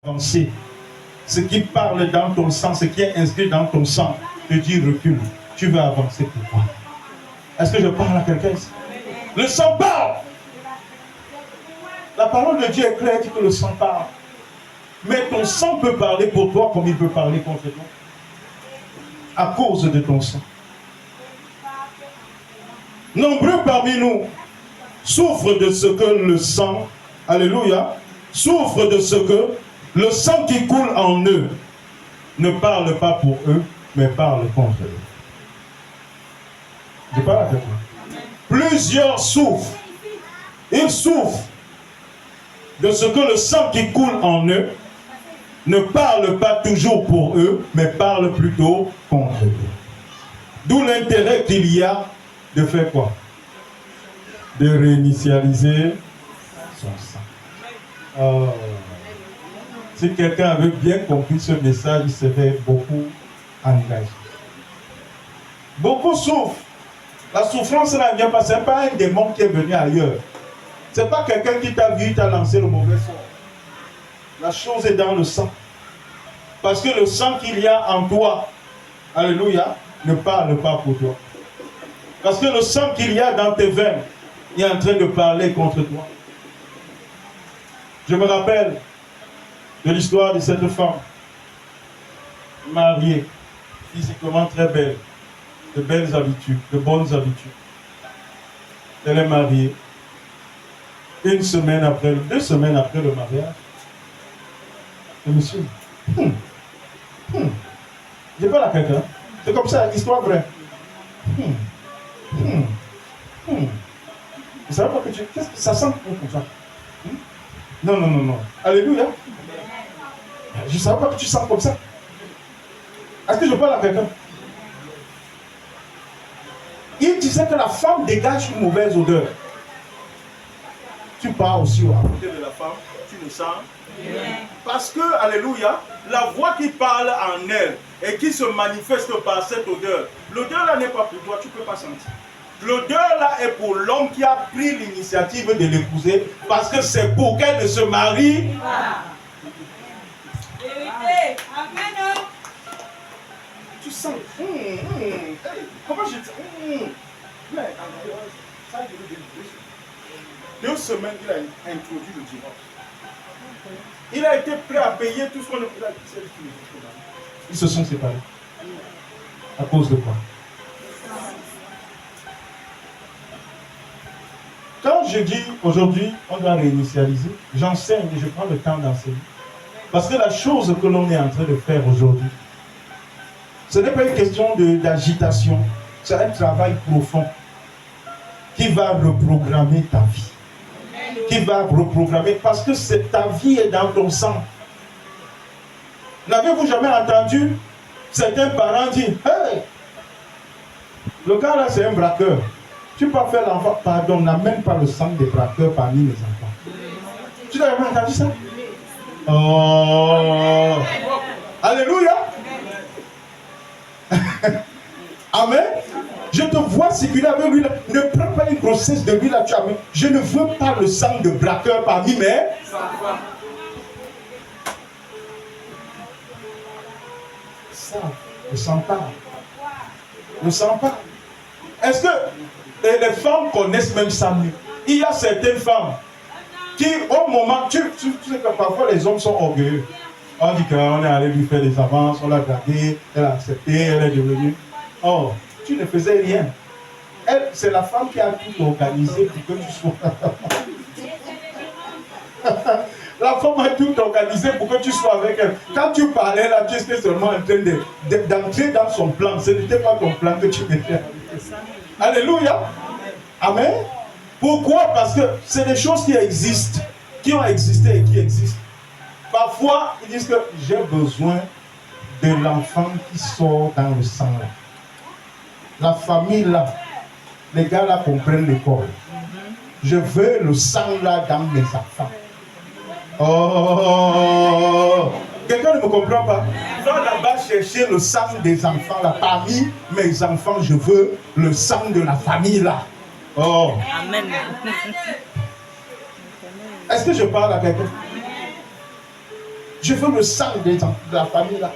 avancer. Ce qui parle dans ton sang, ce qui est inscrit dans ton sang, te dit recule. Tu vas avancer pourquoi? Est-ce que je parle à quelqu'un ici? Le sang parle. La parole de Dieu est claire, dit que le sang parle. Mais ton sang peut parler pour toi comme il peut parler contre toi. À cause de ton sang. Nombreux parmi nous souffrent de ce que le sang, alléluia, souffrent de ce que le sang qui coule en eux ne parle pas pour eux, mais parle contre eux. Je parle à quelqu'un. Plusieurs souffrent. Ils souffrent de ce que le sang qui coule en eux ne parle pas toujours pour eux, mais parle plutôt contre eux. D'où l'intérêt qu'il y a de faire quoi? De réinitialiser son sang. Oh. Si quelqu'un avait bien compris ce message, il serait beaucoup engagé. Beaucoup souffrent. La souffrance là vient pas, ce n'est pas un démon qui est venu ailleurs. Ce n'est pas quelqu'un qui t'a vu, t'a lancé le mauvais sort. La chose est dans le sang. Parce que le sang qu'il y a en toi, alléluia, ne parle pas pour toi. Parce que le sang qu'il y a dans tes veines est en train de parler contre toi. Je me rappelle de l'histoire de cette femme mariée, physiquement très belle, de belles habitudes, de bonnes habitudes. Elle est mariée. 2 semaines après le mariage, le monsieur, je parle à quelqu'un, c'est comme ça, histoire vraie. Vous savez pas que qu'est-ce que ça sent comme ça? Non. Alléluia. Je ne savais pas que tu sens comme ça. Est-ce que je parle à quelqu'un? Il disait que la femme dégage une mauvaise odeur. Tu pars aussi à côté de la femme, tu le sens. Parce que, alléluia, la voix qui parle en elle et qui se manifeste par cette odeur, l'odeur là n'est pas pour toi, tu ne peux pas sentir. L'odeur là est pour l'homme qui a pris l'initiative de l'épouser parce que c'est pour qu'elle ne se marie. Tu sens. Comment je dis? 2 semaines, il a introduit le divorce. Il a été prêt à payer tout ce qu'on a fait. Ils se sont séparés. À cause de quoi? Quand je dis aujourd'hui, on doit réinitialiser, j'enseigne et je prends le temps d'enseigner. Parce que la chose que l'on est en train de faire aujourd'hui, ce n'est pas une question d'agitation, c'est un travail profond qui va reprogrammer ta vie. Qui va reprogrammer, parce que ta vie est dans ton sang. N'avez-vous jamais entendu certains parents dire, hey, le gars là c'est un braqueur. Tu peux faire l'enfant, pardon, n'amène pas le sang des braqueurs parmi les enfants. Tu n'as jamais entendu ça? Oh, alléluia. Amen. Je te vois circuler avec lui là. Ne prends pas une grossesse de lui là, tu as mis. Je ne veux pas le sang de braqueur parmi mes enfants. Ça, ne sens pas. Ne sens pas. Est-ce que les femmes connaissent même ça mieux? Il y a certaines femmes qui, au moment, tu sais que parfois les hommes sont orgueilleux. On dit qu'on est allé lui faire des avances, on l'a dragué, elle a accepté, elle est devenue. Oh, tu ne faisais rien. Elle, c'est la femme qui a tout organisé pour que tu sois. La femme a tout organisé pour que tu sois avec elle. Quand tu parlais là, tu étais seulement en train d'entrer dans son plan. Ce n'était pas ton plan que tu mettais. Alléluia. Amen. Pourquoi? Parce que c'est des choses qui existent, qui ont existé et qui existent. Parfois, ils disent que j'ai besoin de l'enfant qui sort dans le sang là. La famille là, les gars là comprennent l'école. Je veux le sang là dans mes enfants. Oh, quelqu'un ne me comprend pas? Va là-bas chercher le sang des enfants là. Parmi mes enfants, je veux le sang de la famille là. Oh. Amen. Est-ce que je parle à quelqu'un? Je veux le sang de la famille là.